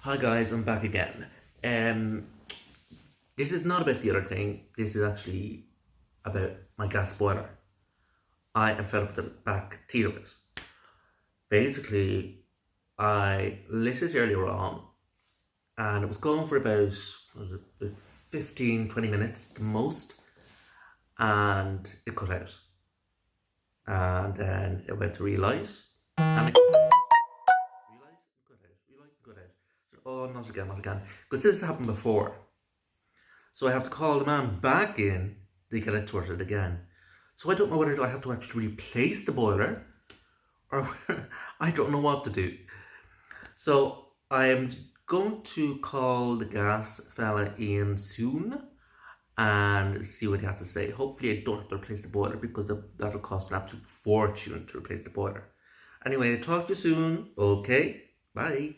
Hi guys, I'm back again. Um, this is not about the other thing. This is actually about my gas boiler. I am fed up with the back teeth of it. Basically, I listened earlier on, and it was going for about 15, 20 minutes the most, and it cut out. And then it went to relight, and it cut out. Relight, cut out. Relight, cut out. So, oh, not again, not again. Because this has happened before. So I have to call the man back in to get it sorted again. So I don't know whether I have to actually replace the boiler or I don't know what to do. So I am going to call the gas fella in soon and see what he has to say. Hopefully I don't have to replace the boiler because that'll cost an absolute fortune to replace the boiler. Anyway, talk to you soon. Okay, bye.